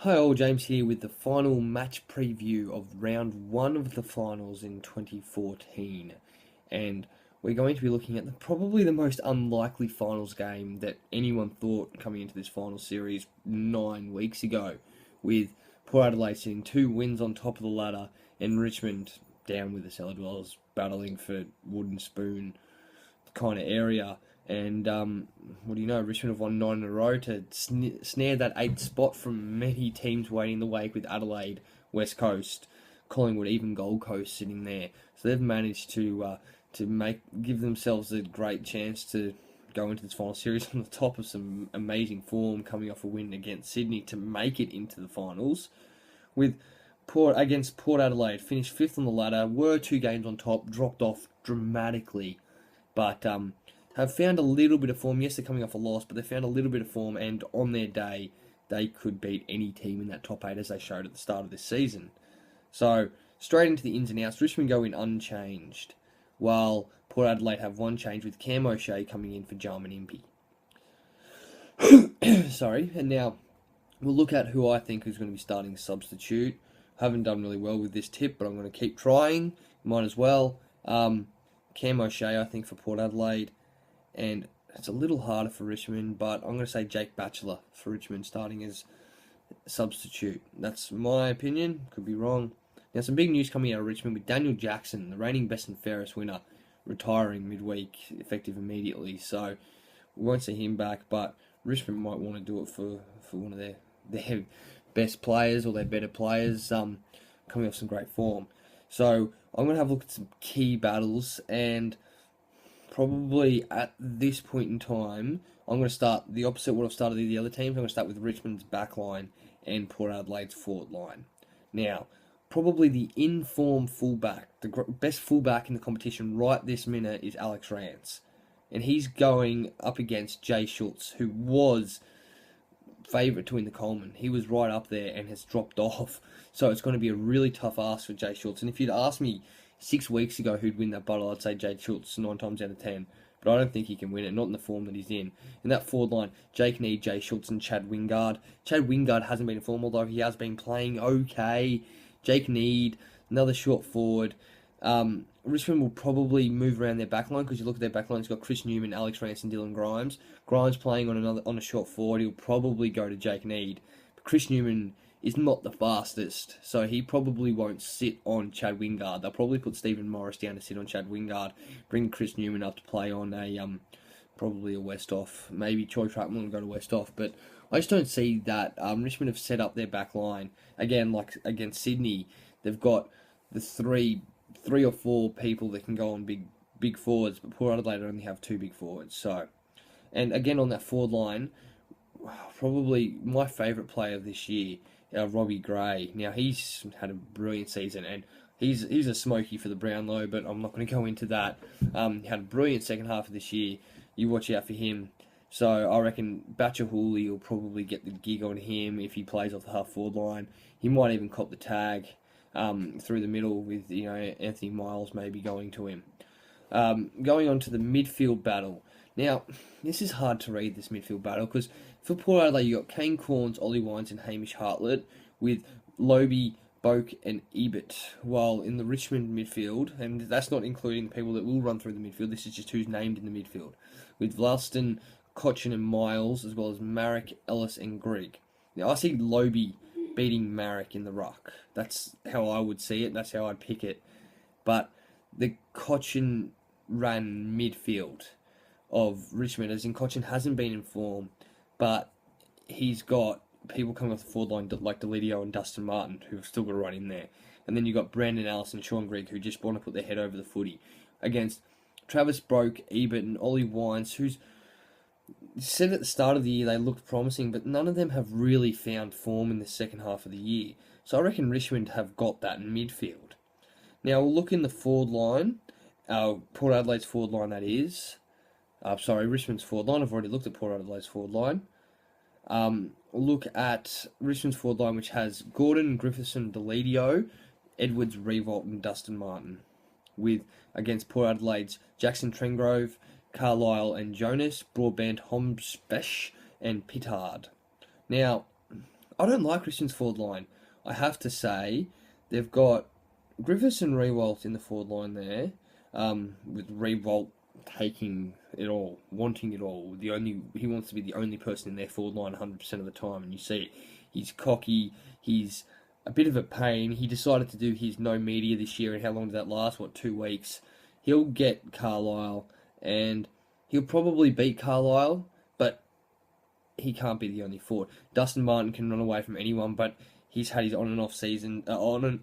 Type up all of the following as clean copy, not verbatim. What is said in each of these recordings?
Hi all, James here with the final match preview of round one of the finals in 2014. And we're going to be looking at probably the most unlikely finals game that anyone thought coming into this final series 9 weeks ago, with Port Adelaide sitting 2 wins on top of the ladder and Richmond down with the cellar dwellers battling for wooden spoon kind of area. And what do you know? Richmond have won 9 in a row to snare that eighth spot from many teams waiting in the wake, with Adelaide, West Coast, Collingwood, even Gold Coast sitting there. So they've managed to give themselves a great chance to go into this final series on the top of some amazing form, coming off a win against Sydney to make it into the finals. With against Port Adelaide, finished fifth on the ladder, were 2 games on top, dropped off dramatically, but have found a little bit of form. Yes, they're coming off a loss, but they found a little bit of form, and on their day, they could beat any team in that top 8, as they showed at the start of this season. So, straight into the ins and outs, Richmond go in unchanged, while Port Adelaide have one change, with Cam O'Shea coming in for Jarman Impey. Sorry, and now we'll look at who I think is going to be starting substitute. Haven't done really well with this tip, but I'm going to keep trying. Might as well. Cam O'Shea, I think, for Port Adelaide. And it's a little harder for Richmond, but I'm going to say Jake Batchelor for Richmond starting as substitute. That's my opinion. Could be wrong. Now, some big news coming out of Richmond with Daniel Jackson, the reigning best and fairest winner, retiring midweek, effective immediately. So we won't see him back, but Richmond might want to do it for one of their best players or their better players, coming off some great form. So I'm going to have a look at some key battles, and probably at this point in time, I'm going to start the opposite of what I've started with the other teams. I'm going to start with Richmond's back line and Port Adelaide's forward line. Now, probably the in-form fullback, the best fullback in the competition right this minute is Alex Rance. And he's going up against Jay Schultz, who was favourite to win the Coleman. He was right up there and has dropped off. So it's going to be a really tough ask for Jay Schultz. And if you'd asked me 6 weeks ago who'd win that battle, I'd say Jay Schultz 9 times out of 10. But I don't think he can win it, not in the form that he's in. In that forward line, Jake Need, Jay Schultz and Chad Wingard. Chad Wingard hasn't been in form, although he has been playing okay. Jake Need, another short forward. Richmond will probably move around their backline, because you look at their backline, it's got Chris Newman, Alex Rance and Dylan Grimes. Grimes playing on a short forward, he'll probably go to Jake Need. But Chris Newman is not the fastest, so he probably won't sit on Chad Wingard. They'll probably put Stephen Morris down to sit on Chad Wingard, bring Chris Newman up to play on probably a West off. Maybe Troy Trappman will go to West off, but I just don't see that. Richmond have set up their back line again, like against Sydney. They've got the three or four people that can go on big forwards, but Port Adelaide only have 2 big forwards. So, and again on that forward line, probably my favourite player this year, Robbie Gray. Now, he's had a brilliant season, and he's a smoky for the Brownlow, but I'm not going to go into that. He had a brilliant second half of this year. You watch out for him. So I reckon Batcher Hooley will probably get the gig on him if he plays off the half-forward line. He might even cop the tag through the middle with Anthony Miles maybe going to him. Going on to the midfield battle. Now, this is hard to read, this midfield battle, because for Port Adelaide, you got Kane Corns, Ollie Wines, and Hamish Hartlett, with Lobie, Boak, and Ebert. While in the Richmond midfield, and that's not including the people that will run through the midfield, this is just who's named in the midfield, with Vlaston, Cochin, and Miles, as well as Marek, Ellis, and Grigg. Now, I see Lobie beating Marek in the ruck. That's how I would see it, that's how I'd pick it. But the Cochin ran midfield of Richmond, as in Cochin hasn't been in form, but he's got people coming off the forward line like Delidio and Dustin Martin, who've still got to run in there. And then you've got Brandon Ellis and Sean Grigg, who just want to put their head over the footy, against Travis Broke, Ebert, and Ollie Wines, who's said at the start of the year they looked promising, but none of them have really found form in the second half of the year. So I reckon Richmond have got that in midfield. Now we'll look in the forward line, Port Adelaide's forward line, that is. Richmond's forward line. I've already looked at Port Adelaide's forward line. Look at Richmond's forward line, which has Gordon, Griffithson, Delidio, Edwards, Revolt, and Dustin Martin, with against Port Adelaide's Jackson Trengrove, Carlisle and Jonas, Broadbent, Homspesh, and Pittard. Now, I don't like Richmond's forward line. I have to say, they've got Griffiths and Rewalt in the forward line there, with Rewalt taking it all, wanting it all. He wants to be the only person in their forward line 100% of the time, and you see it. He's cocky. He's a bit of a pain. He decided to do his no media this year, and how long did that last? 2 weeks? He'll get Carlisle, and he'll probably beat Carlisle, but he can't be the only forward. Dustin Martin can run away from anyone, but he's had his on and off season.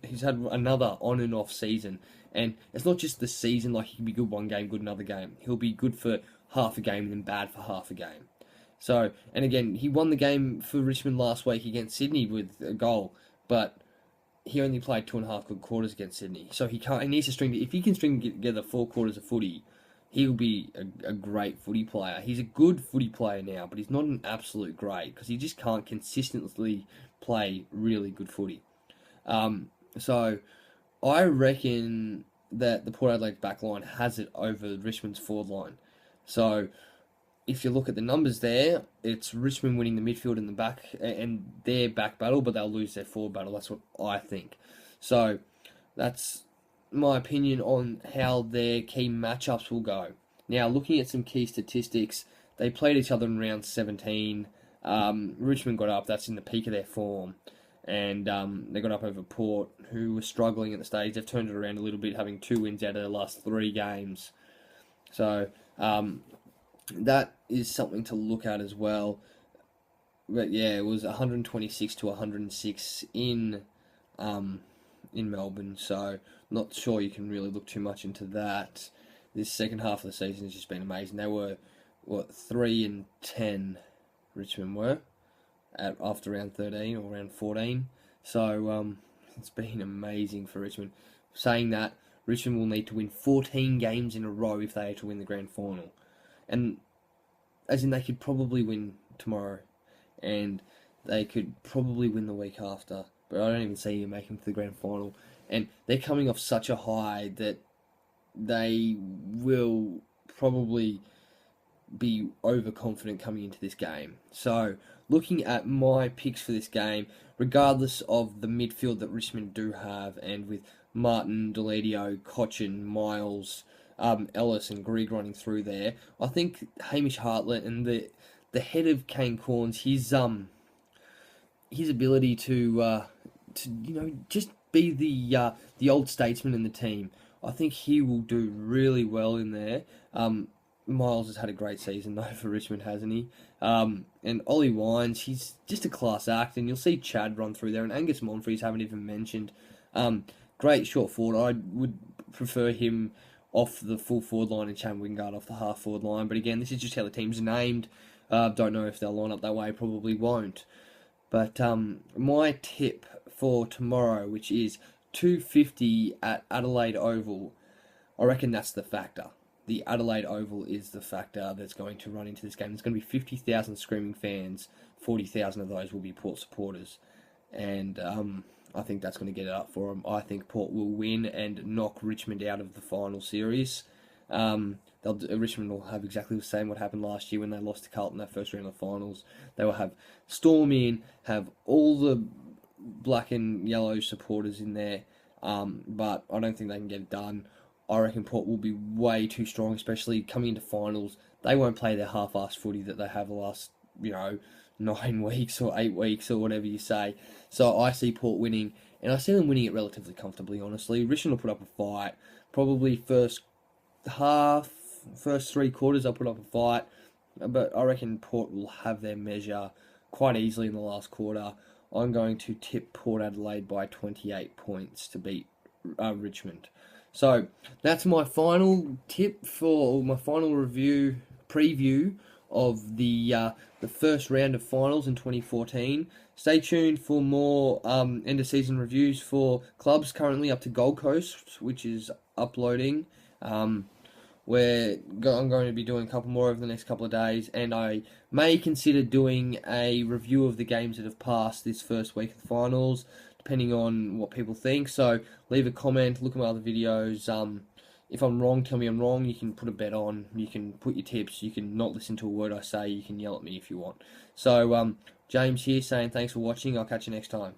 He's had another on and off season, and it's not just the season. Like, he can be good one game, good another game. He'll be good for half a game and then bad for half a game. So, and again, he won the game for Richmond last week against Sydney with a goal, but he only played 2.5 good quarters against Sydney. So he needs to string. If he can string together 4 quarters of footy, he'll be a great footy player. He's a good footy player now, but he's not an absolute great because he just can't consistently play really good footy. So I reckon that the Port Adelaide backline has it over Richmond's forward line. So if you look at the numbers there, it's Richmond winning the midfield and the back and their back battle, but they'll lose their forward battle. That's what I think. So that's my opinion on how their key matchups will go. Now, looking at some key statistics, they played each other in round 17. Richmond got up. That's in the peak of their form. And they got up over Port, who were struggling at the stage. They've turned it around a little bit, having 2 wins out of their last 3 games. So that is something to look at as well. But yeah, it was 126 to 106 in Melbourne. So not sure you can really look too much into that. This second half of the season has just been amazing. They were 3-10. Richmond were after round 13 or round 14. So it's been amazing for Richmond. Saying that, Richmond will need to win 14 games in a row if they are to win the grand final. And as in, they could probably win tomorrow, and they could probably win the week after, but I don't even see them making it to the grand final. And they're coming off such a high that they will probably be overconfident coming into this game. So, looking at my picks for this game, regardless of the midfield that Richmond do have, and with Martin, Deledio, Cochin, Miles, Ellis and Grigg running through there, I think Hamish Hartlett and the head of Kane Corns, his ability to just be the old statesman in the team, I think he will do really well in there. Miles has had a great season though for Richmond, hasn't he? And Ollie Wines, he's just a class act, and you'll see Chad run through there, and Angus Monfries haven't even mentioned. Great short forward. I would prefer him off the full forward line and Chad Wingard off the half forward line. But again, this is just how the team's named. Don't know if they'll line up that way. Probably won't. But my tip for tomorrow, which is 250 at Adelaide Oval, I reckon that's the factor. The Adelaide Oval is the factor that's going to run into this game. There's going to be 50,000 screaming fans. 40,000 of those will be Port supporters. And I think that's going to get it up for them. I think Port will win and knock Richmond out of the final series. Richmond will have exactly the same what happened last year when they lost to Carlton in that first round of finals. They will have storm in, have all the black and yellow supporters in there, but I don't think they can get it done. I reckon Port will be way too strong, especially coming into finals. They won't play their half-assed footy that they have the last, 9 weeks or 8 weeks or whatever you say. So I see Port winning, and I see them winning it relatively comfortably, honestly. Richmond will put up a fight. Probably first 3 quarters they'll put up a fight. But I reckon Port will have their measure quite easily in the last quarter. I'm going to tip Port Adelaide by 28 points to beat Richmond. So that's my final tip for my final preview of the first round of finals in 2014. Stay tuned for more end of season reviews for clubs currently up to Gold Coast, which is uploading. I'm going to be doing a couple more over the next couple of days, and I may consider doing a review of the games that have passed this first week of the finals, depending on what people think. So leave a comment, look at my other videos, If I'm wrong, tell me I'm wrong. You can put a bet on. You can put your tips. You can not listen to a word I say. You can yell at me if you want. So, James here saying thanks for watching. I'll catch you next time.